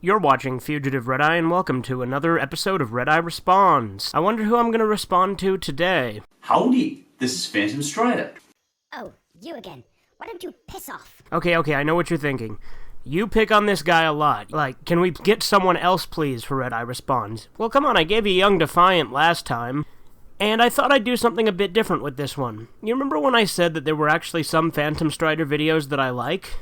You're watching Fugitive Red-Eye, and welcome to another episode of Red-Eye Responds. I wonder who I'm going to respond to today. Howdy, this is Phantom Strider. Oh, you again. Why don't you piss off? Okay, I know what you're thinking. You pick on this guy a lot. Like, can we get someone else, please, for Red-Eye Responds? Well, come on, I gave you Young Defiant last time, and I thought I'd do something a bit different with this one. You remember when I said that there were actually some Phantom Strider videos that I like?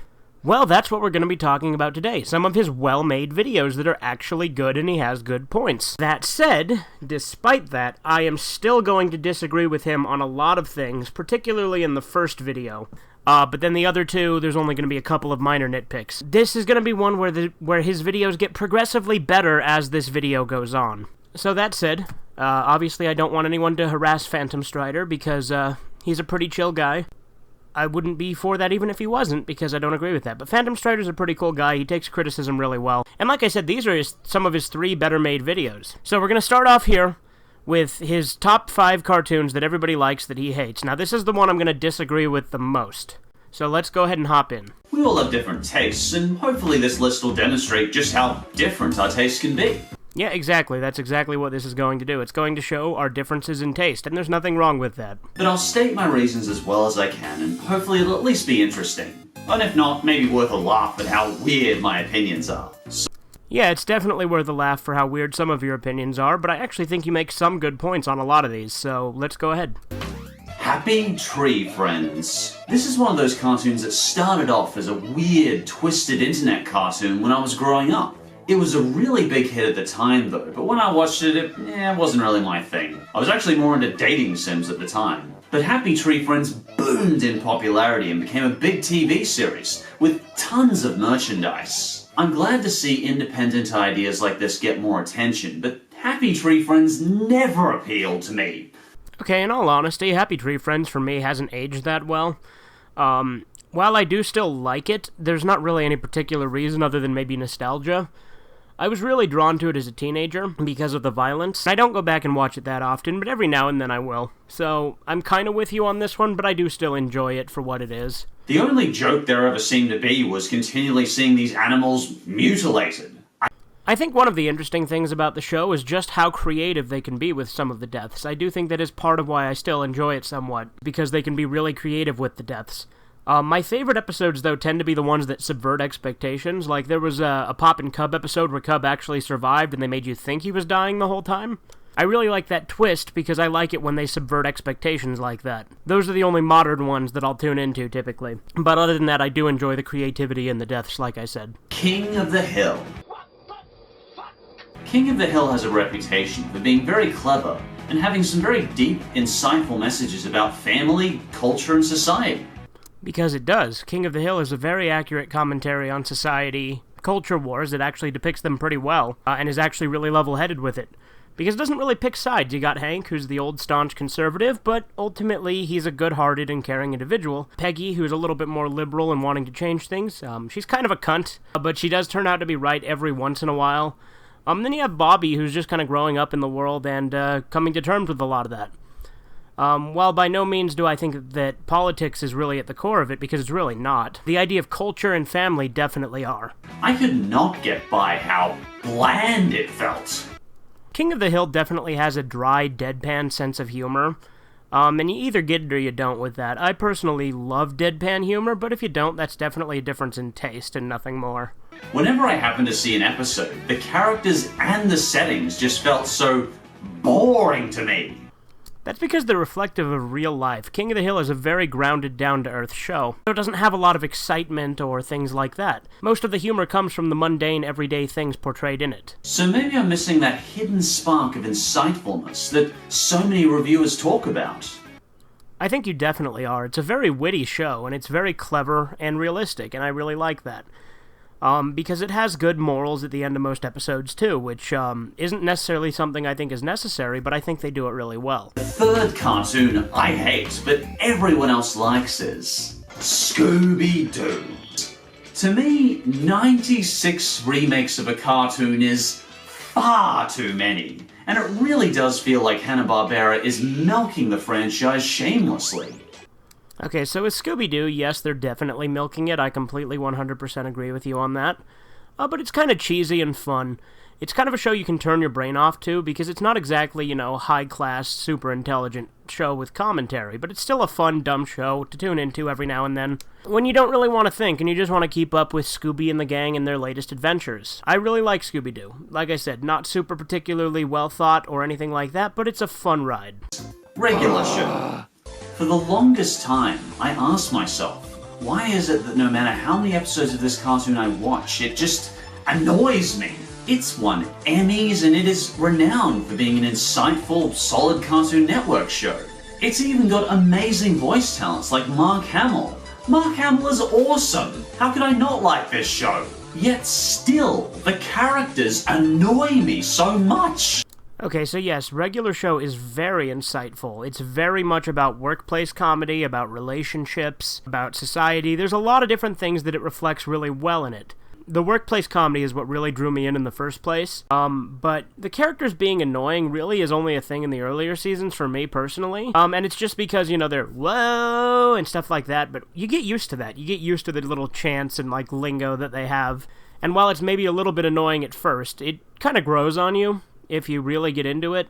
Well, that's what we're going to be talking about today. Some of his well-made videos that are actually good and he has good points. That said, despite that, I am still going to disagree with him on a lot of things, particularly in the first video. But then the other two, there's only going to be a couple of minor nitpicks. This is going to be one where his videos get progressively better as this video goes on. So that said, obviously I don't want anyone to harass Phantom Strider because he's a pretty chill guy. I wouldn't be for that even if he wasn't, because I don't agree with that. But Phantom Strider's a pretty cool guy. He takes criticism really well. And like I said, these are some of his 3 better-made videos. So we're going to start off here with his top 5 cartoons that everybody likes that he hates. Now, this is the one I'm going to disagree with the most. So let's go ahead and hop in. We all have different tastes, and hopefully this list will demonstrate just how different our tastes can be. Yeah, exactly. That's exactly what this is going to do. It's going to show our differences in taste, and there's nothing wrong with that. But I'll state my reasons as well as I can, and hopefully it'll at least be interesting. And if not, maybe worth a laugh at how weird my opinions are. Yeah, it's definitely worth a laugh for how weird some of your opinions are, but I actually think you make some good points on a lot of these, so let's go ahead. Happy Tree Friends. This is one of those cartoons that started off as a weird, twisted internet cartoon when I was growing up. It was a really big hit at the time though, but when I watched it, it wasn't really my thing. I was actually more into dating sims at the time. But Happy Tree Friends boomed in popularity and became a big TV series, with tons of merchandise. I'm glad to see independent ideas like this get more attention, but Happy Tree Friends never appealed to me. Okay, in all honesty, Happy Tree Friends for me hasn't aged that well. While I do still like it, there's not really any particular reason other than maybe nostalgia. I was really drawn to it as a teenager because of the violence. I don't go back and watch it that often, but every now and then I will. So, I'm kind of with you on this one, but I do still enjoy it for what it is. The only joke there ever seemed to be was continually seeing these animals mutilated. I think one of the interesting things about the show is just how creative they can be with some of the deaths. I do think that is part of why I still enjoy it somewhat, because they can be really creative with the deaths. My favorite episodes, though, tend to be the ones that subvert expectations. Like, there was a Pop and Cub episode where Cub actually survived and they made you think he was dying the whole time. I really like that twist because I like it when they subvert expectations like that. Those are the only modern ones that I'll tune into, typically. But other than that, I do enjoy the creativity in the deaths, like I said. King of the Hill. King of the Hill has a reputation for being very clever and having some very deep, insightful messages about family, culture, and society. Because it does. King of the Hill is a very accurate commentary on society, culture wars. It actually depicts them pretty well, and is actually really level-headed with it. Because it doesn't really pick sides. You got Hank, who's the old staunch conservative, but ultimately he's a good-hearted and caring individual. Peggy, who's a little bit more liberal and wanting to change things. She's kind of a cunt, but she does turn out to be right every once in a while. Then you have Bobby, who's just kind of growing up in the world and coming to terms with a lot of that. While by no means do I think that politics is really at the core of it, because it's really not, the idea of culture and family definitely are. I could not get by how bland it felt. King of the Hill definitely has a dry, deadpan sense of humor, and you either get it or you don't with that. I personally love deadpan humor, but if you don't, that's definitely a difference in taste and nothing more. Whenever I happen to see an episode, the characters and the settings just felt so boring to me. That's because they're reflective of real life. King of the Hill is a very grounded, down-to-earth show, so it doesn't have a lot of excitement or things like that. Most of the humor comes from the mundane, everyday things portrayed in it. So maybe I'm missing that hidden spark of insightfulness that so many reviewers talk about. I think you definitely are. It's a very witty show, and it's very clever and realistic, and I really like that. Because it has good morals at the end of most episodes, too, which isn't necessarily something I think is necessary, but I think they do it really well. The third cartoon I hate, but everyone else likes is Scooby Doo. To me, 96 remakes of a cartoon is far too many, and it really does feel like Hanna-Barbera is milking the franchise shamelessly. Okay, so with Scooby Doo, yes, they're definitely milking it. I completely 100% agree with you on that. but it's kind of cheesy and fun. It's kind of a show you can turn your brain off to, because it's not exactly, high-class, super intelligent show with commentary, but it's still a fun, dumb show to tune into every now and then, when you don't really want to think and you just want to keep up with Scooby and the gang and their latest adventures. I really like Scooby Doo. Like I said, not super particularly well thought or anything like that, but it's a fun ride. Regular show. For the longest time, I asked myself, why is it that no matter how many episodes of this cartoon I watch, it just annoys me? It's won Emmys and it is renowned for being an insightful, solid Cartoon Network show. It's even got amazing voice talents like Mark Hamill. Mark Hamill is awesome! How could I not like this show? Yet still, the characters annoy me so much! Okay, so yes, regular show is very insightful. It's very much about workplace comedy, about relationships, about society. There's a lot of different things that it reflects really well in it. The workplace comedy is what really drew me in the first place, but the characters being annoying really is only a thing in the earlier seasons for me personally, and it's just because, they're whoa and stuff like that, but you get used to that. You get used to the little chants and, lingo that they have, and while it's maybe a little bit annoying at first, it kind of grows on you if you really get into it.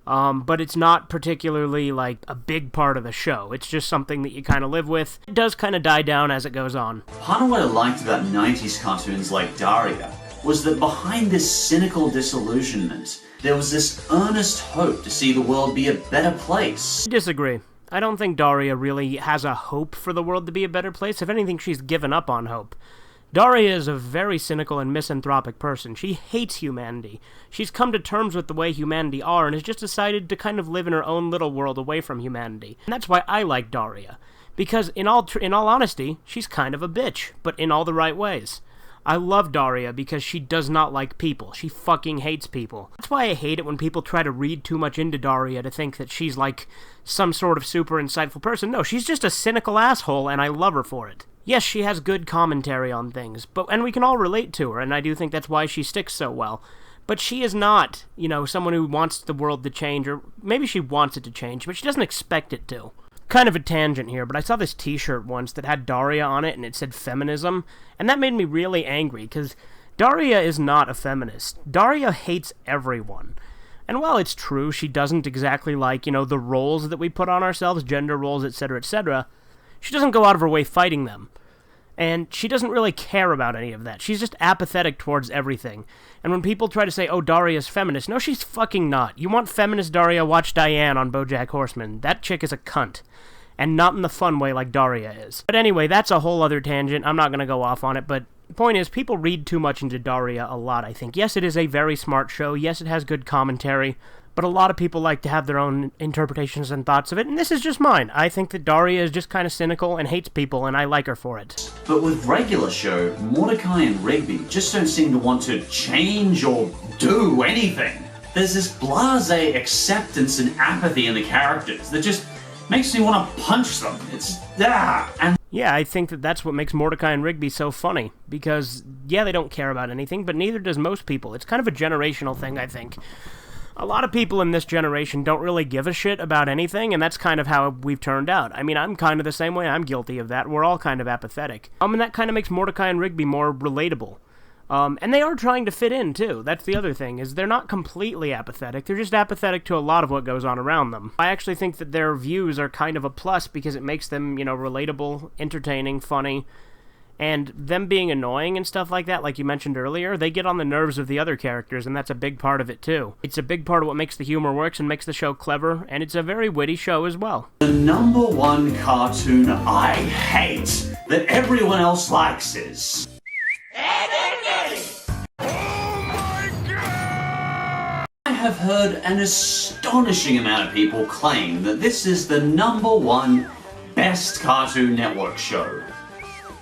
But it's not particularly, a big part of the show. It's just something that you kind of live with. It does kind of die down as it goes on. Part of what I liked about 90s cartoons like Daria was that behind this cynical disillusionment, there was this earnest hope to see the world be a better place. I disagree. I don't think Daria really has a hope for the world to be a better place. If anything, she's given up on hope. Daria is a very cynical and misanthropic person. She hates humanity. She's come to terms with the way humanity are and has just decided to kind of live in her own little world away from humanity. And that's why I like Daria. Because in all honesty, she's kind of a bitch, but in all the right ways. I love Daria because she does not like people. She fucking hates people. That's why I hate it when people try to read too much into Daria to think that she's some sort of super insightful person. No, she's just a cynical asshole and I love her for it. Yes, she has good commentary on things, and we can all relate to her, and I do think that's why she sticks so well. But she is not, someone who wants the world to change, or maybe she wants it to change, but she doesn't expect it to. Kind of a tangent here, but I saw this t-shirt once that had Daria on it, and it said feminism, and that made me really angry, because Daria is not a feminist. Daria hates everyone. And while it's true, she doesn't exactly like, the roles that we put on ourselves, gender roles, etc., she doesn't go out of her way fighting them. And she doesn't really care about any of that. She's just apathetic towards everything. And when people try to say, oh, Daria's feminist, no, she's fucking not. You want feminist Daria, watch Diane on BoJack Horseman. That chick is a cunt. And not in the fun way like Daria is. But anyway, that's a whole other tangent. I'm not going to go off on it, but the point is, people read too much into Daria a lot, I think. Yes, it is a very smart show. Yes, it has good commentary. But a lot of people like to have their own interpretations and thoughts of it, and this is just mine. I think that Daria is just kind of cynical and hates people, and I like her for it. But with regular show, Mordecai and Rigby just don't seem to want to change or do anything. There's this blasé acceptance and apathy in the characters that just makes me want to punch them. And yeah, I think that's what makes Mordecai and Rigby so funny, because, yeah, they don't care about anything, but neither does most people. It's kind of a generational thing, I think. A lot of people in this generation don't really give a shit about anything, and that's kind of how we've turned out. I mean, I'm kind of the same way. I'm guilty of that. We're all kind of apathetic. And that kind of makes Mordecai and Rigby more relatable. And they are trying to fit in, too. That's the other thing, is they're not completely apathetic. They're just apathetic to a lot of what goes on around them. I actually think that their views are kind of a plus because it makes them, relatable, entertaining, funny. And them being annoying and stuff like that, like you mentioned earlier, they get on the nerves of the other characters, and that's a big part of it, too. It's a big part of what makes the humor works and makes the show clever, and it's a very witty show as well. The number one cartoon I hate that everyone else likes is... I have heard an astonishing amount of people claim that this is the number one best Cartoon Network show.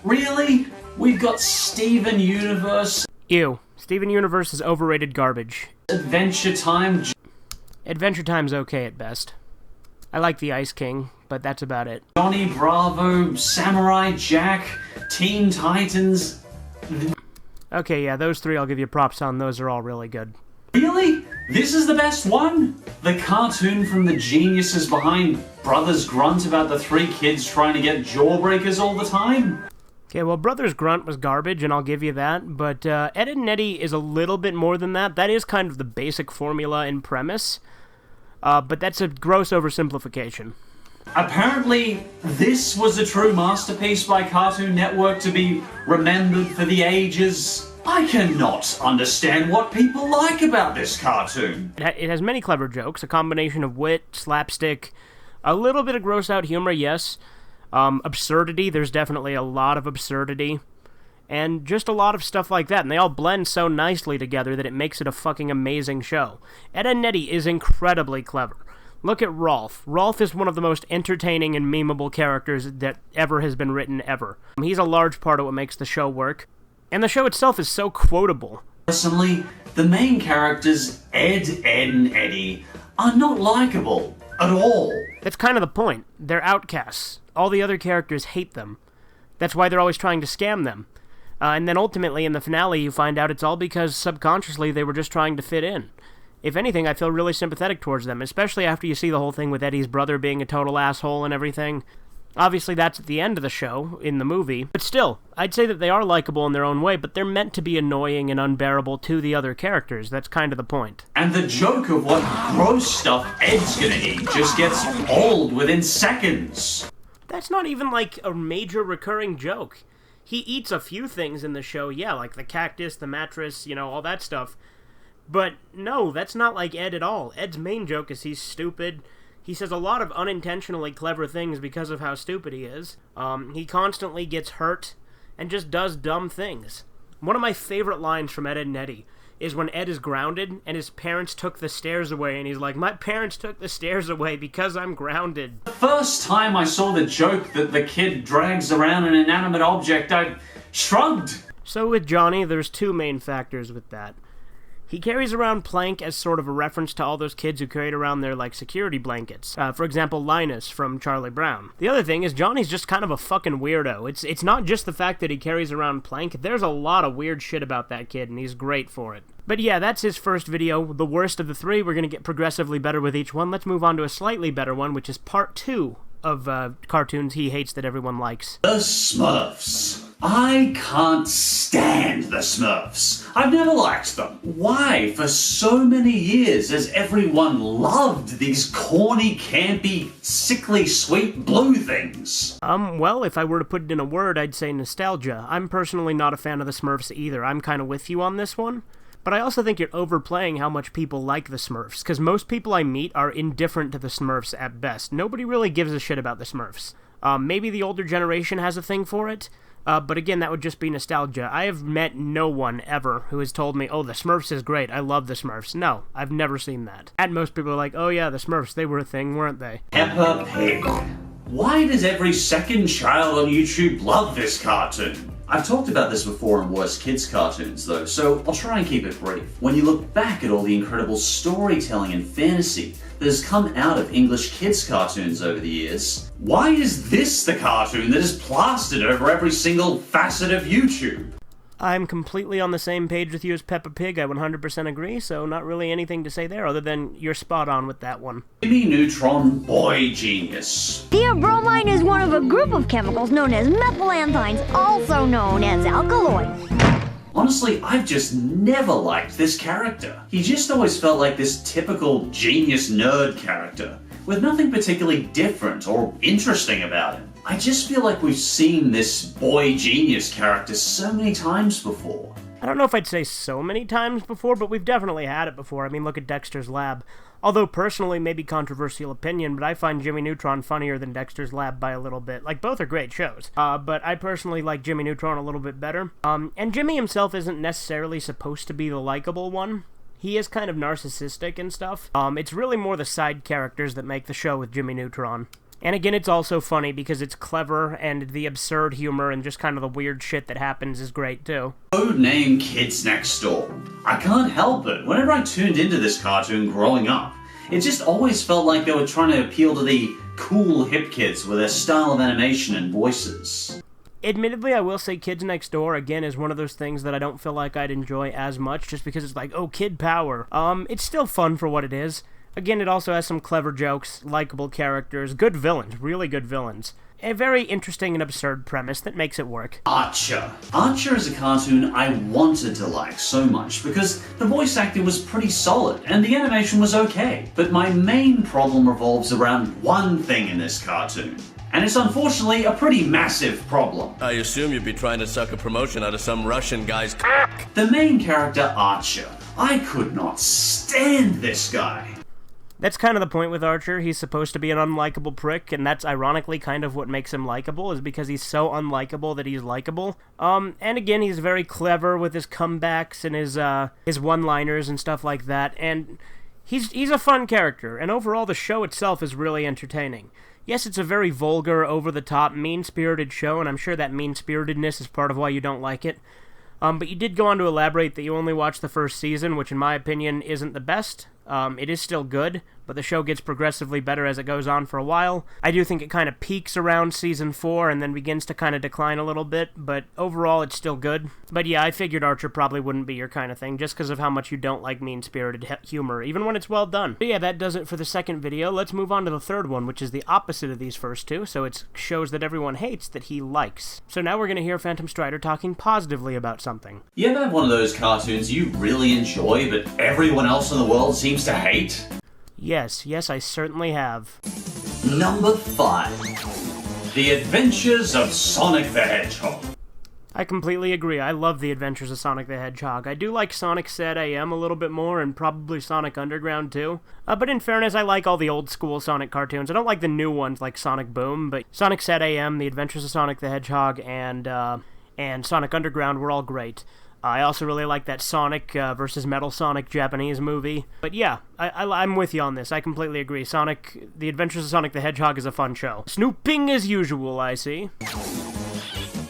Really? We've got Steven Universe. Ew. Steven Universe is overrated garbage. Adventure Time. Adventure Time's okay at best. I like the Ice King, but that's about it. Johnny Bravo, Samurai Jack, Teen Titans. Okay, yeah, those three I'll give you props on. Those are all really good. Really? This is the best one? The cartoon from the geniuses behind Brothers Grunt about the three kids trying to get jawbreakers all the time? Okay, well, Brothers Grunt was garbage, and I'll give you that, but Ed, Edd n Eddy is a little bit more than that. That is kind of the basic formula and premise, but that's a gross oversimplification. Apparently, this was a true masterpiece by Cartoon Network to be remembered for the ages. I cannot understand what people like about this cartoon. It has many clever jokes, a combination of wit, slapstick, a little bit of gross-out humor, yes. Absurdity, there's definitely a lot of absurdity. And just a lot of stuff like that, and they all blend so nicely together that it makes it a fucking amazing show. Ed, Edd n Eddy is incredibly clever. Look at Rolf. Rolf is one of the most entertaining and memeable characters that ever has been written ever. He's a large part of what makes the show work. And the show itself is so quotable. Personally, the main characters, Ed, Edd n Eddy, are not likable at all. That's kind of the point. They're outcasts. All the other characters hate them. That's why they're always trying to scam them. And then ultimately in the finale you find out it's all because subconsciously they were just trying to fit in. If anything, I feel really sympathetic towards them, especially after you see the whole thing with Eddie's brother being a total asshole and everything. Obviously, that's at the end of the show, in the movie. But still, I'd say that they are likable in their own way, but they're meant to be annoying and unbearable to the other characters. That's kind of the point. And the joke of what gross stuff Ed's gonna eat just gets old within seconds. That's not even, like, a major recurring joke. He eats a few things in the show, yeah, like the cactus, the mattress, all that stuff. But no, that's not like Ed at all. Ed's main joke is he's stupid. He says a lot of unintentionally clever things because of how stupid he is. He constantly gets hurt and just does dumb things. One of my favorite lines from Ed, Edd n Eddy is when Ed is grounded and his parents took the stairs away and he's like, my parents took the stairs away because I'm grounded. The first time I saw the joke that the kid drags around an inanimate object, I shrugged. So with Johnny, there's two main factors with that. He carries around Plank as sort of a reference to all those kids who carried around their, security blankets. For example, Linus from Charlie Brown. The other thing is Johnny's just kind of a fucking weirdo. It's not just the fact that he carries around Plank. There's a lot of weird shit about that kid, and he's great for it. But yeah, that's his first video, the worst of the three. We're going to get progressively better with each one. Let's move on to a slightly better one, which is part 2 of cartoons he hates that everyone likes. The Smurfs. I can't stand the Smurfs. I've never liked them. Why, for so many years, has everyone loved these corny, campy, sickly, sweet blue things? Well, if I were to put it in a word, I'd say nostalgia. I'm personally not a fan of the Smurfs either. I'm kind of with you on this one. But I also think you're overplaying how much people like the Smurfs, because most people I meet are indifferent to the Smurfs at best. Nobody really gives a shit about the Smurfs. Maybe the older generation has a thing for it, but again, that would just be nostalgia. I have met no one ever who has told me, oh, the Smurfs is great, I love the Smurfs. No, I've never seen that. And most people are like, oh yeah, the Smurfs, they were a thing, weren't they? Peppa Pig. Why does every second child on YouTube love this cartoon? I've talked about this before in worst kids cartoons though, so I'll try and keep it brief. When you look back at all the incredible storytelling and fantasy that has come out of English kids cartoons over the years, why is this the cartoon that is plastered over every single facet of YouTube? I'm completely on the same page with you as Peppa Pig, I 100% agree, so not really anything to say there other than you're spot on with that one. Jimmy Neutron, boy genius. Theobromine is one of a group of chemicals known as methylanthines, also known as alkaloids. Honestly, I've just never liked this character. He just always felt like this typical genius nerd character, with nothing particularly different or interesting about him. I just feel like we've seen this boy genius character so many times before. I don't know if I'd say so many times before, but we've definitely had it before. I mean, look at Dexter's Lab. Although personally, maybe controversial opinion, but I find Jimmy Neutron funnier than Dexter's Lab by a little bit. Like, both are great shows. But I personally like Jimmy Neutron a little bit better. And Jimmy himself isn't necessarily supposed to be the likable one. He is kind of narcissistic and stuff. It's really more the side characters that make the show with Jimmy Neutron. And again, it's also funny because it's clever, and the absurd humor and just kind of the weird shit that happens is great, too. Codename Kids Next Door. I can't help it. Whenever I tuned into this cartoon growing up, it just always felt like they were trying to appeal to the cool hip kids with their style of animation and voices. Admittedly, I will say Kids Next Door, again, is one of those things that I don't feel like I'd enjoy as much, just because it's like, oh, kid power. It's still fun for what it is. Again, it also has some clever jokes, likable characters, good villains, really good villains. a very interesting and absurd premise that makes it work. Archer. Archer is a cartoon I wanted to like so much because the voice acting was pretty solid and the animation was okay. But my main problem revolves around one thing in this cartoon. And it's unfortunately a pretty massive problem. I assume you'd be trying to suck a promotion out of some Russian guy's The main character, Archer. I could not stand this guy. That's kind of the point with Archer. He's supposed to be an unlikable prick, and that's ironically kind of what makes him likable, is because he's so unlikable that he's likable. And again, he's very clever with his comebacks and his one-liners and stuff like that, and he's a fun character, and overall the show itself is really entertaining. Yes, it's a very vulgar, over-the-top, mean-spirited show, and I'm sure that mean-spiritedness is part of why you don't like it. But you did go on to elaborate that you only watched the first season, which in my opinion isn't the best. It is still good, but the show gets progressively better as it goes on for a while. I do think it kind of peaks around season 4 and then begins to kind of decline a little bit, but overall it's still good. But yeah, I figured Archer probably wouldn't be your kind of thing, just because of how much you don't like mean-spirited humor, even when it's well done. But yeah, that does it for the second video. Let's move on to the third one, which is the opposite of these first two, so it's shows that everyone hates that he likes. So now we're going to hear Phantom Strider talking positively about something. You ever have one of those cartoons you really enjoy, but everyone else in the world seems to hate? Yes, I certainly have. Number 5. The Adventures of Sonic the Hedgehog. I completely agree. I love The Adventures of Sonic the Hedgehog. I do like Sonic Said AM a little bit more, and probably Sonic Underground too. But in fairness, I like all the old school Sonic cartoons. I don't like the new ones like Sonic Boom, but Sonic Said AM, The Adventures of Sonic the Hedgehog, and Sonic Underground were all great. I also really like that Sonic versus Metal Sonic Japanese movie. But yeah, I'm with you on this. I completely agree. The Adventures of Sonic the Hedgehog is a fun show. Snooping as usual, I see.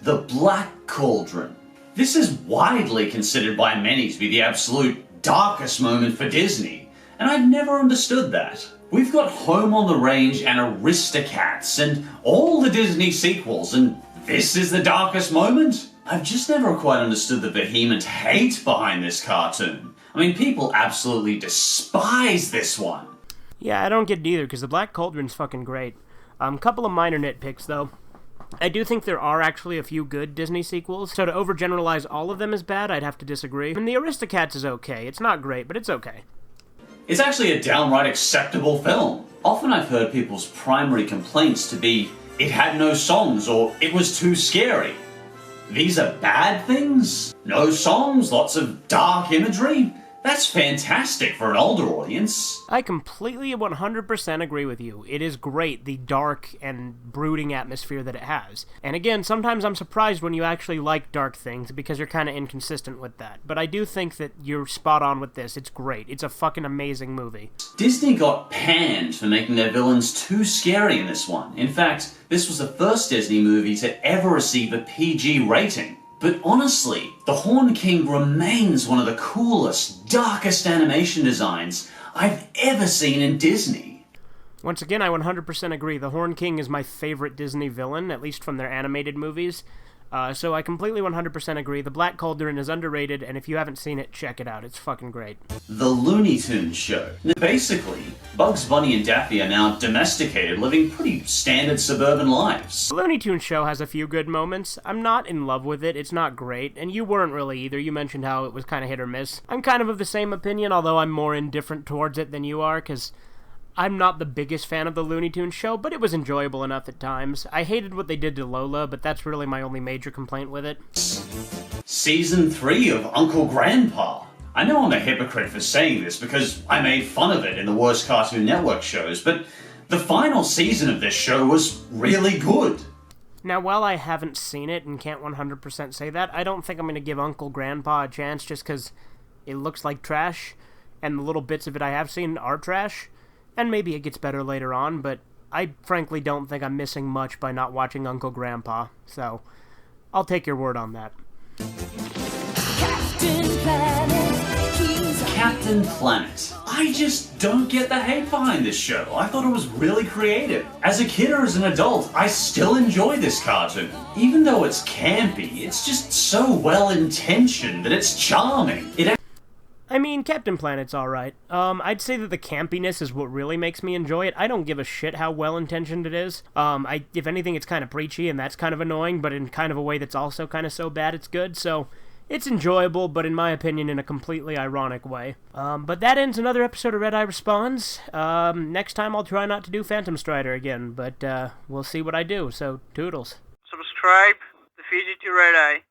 The Black Cauldron. This is widely considered by many to be the absolute darkest moment for Disney, and I've never understood that. We've got Home on the Range and Aristocats and all the Disney sequels, and this is the darkest moment? I've just never quite understood the vehement hate behind this cartoon. I mean, people absolutely despise this one. Yeah, I don't get it either, because the Black Cauldron's fucking great. Couple of minor nitpicks, though. I do think there are actually a few good Disney sequels, so to overgeneralize all of them as bad, I'd have to disagree. And the Aristocats is okay. It's not great, but it's okay. It's actually a downright acceptable film. Often I've heard people's primary complaints to be, it had no songs, or it was too scary. These are bad things? No songs, lots of dark imagery? That's fantastic for an older audience. I completely 100% agree with you. It is great, the dark and brooding atmosphere that it has. And again, sometimes I'm surprised when you actually like dark things because you're kind of inconsistent with that. But I do think that you're spot on with this. It's great. It's a fucking amazing movie. Disney got panned for making their villains too scary in this one. In fact, this was the first Disney movie to ever receive a PG rating. But honestly, the Horn King remains one of the coolest, darkest animation designs I've ever seen in Disney. Once again, I 100% agree. The Horn King is my favorite Disney villain, at least from their animated movies. So I completely 100% agree. The Black Cauldron is underrated, and if you haven't seen it, check it out. It's fucking great. The Looney Tunes Show. Basically, Bugs Bunny and Daffy are now domesticated, living pretty standard suburban lives. The Looney Tunes Show has a few good moments. I'm not in love with it. It's not great, and you weren't really either. You mentioned how it was kind of hit or miss. I'm kind of the same opinion, although I'm more indifferent towards it than you are, because I'm not the biggest fan of the Looney Tunes Show, but it was enjoyable enough at times. I hated what they did to Lola, but that's really my only major complaint with it. Season 3 of Uncle Grandpa. I know I'm a hypocrite for saying this because I made fun of it in the worst Cartoon Network shows, but the final season of this show was really good. Now, while I haven't seen it and can't 100% say that, I don't think I'm going to give Uncle Grandpa a chance just because it looks like trash, and the little bits of it I have seen are trash. And maybe it gets better later on, but I frankly don't think I'm missing much by not watching Uncle Grandpa, so I'll take your word on that. Captain Planet. I just don't get the hate behind this show. I thought it was really creative. As a kid or as an adult, I still enjoy this cartoon. Even though it's campy, it's just so well intentioned that it's charming. I mean, Captain Planet's alright. I'd say that the campiness is what really makes me enjoy it. I don't give a shit how well-intentioned it is. If anything, it's kind of preachy, and that's kind of annoying, but in kind of a way that's also kind of so bad it's good, so it's enjoyable, but in my opinion, in a completely ironic way. But that ends another episode of Red Eye Responds. Next time I'll try not to do Phantom Strider again, but we'll see what I do, so toodles. Subscribe, the Fugitive Red Eye.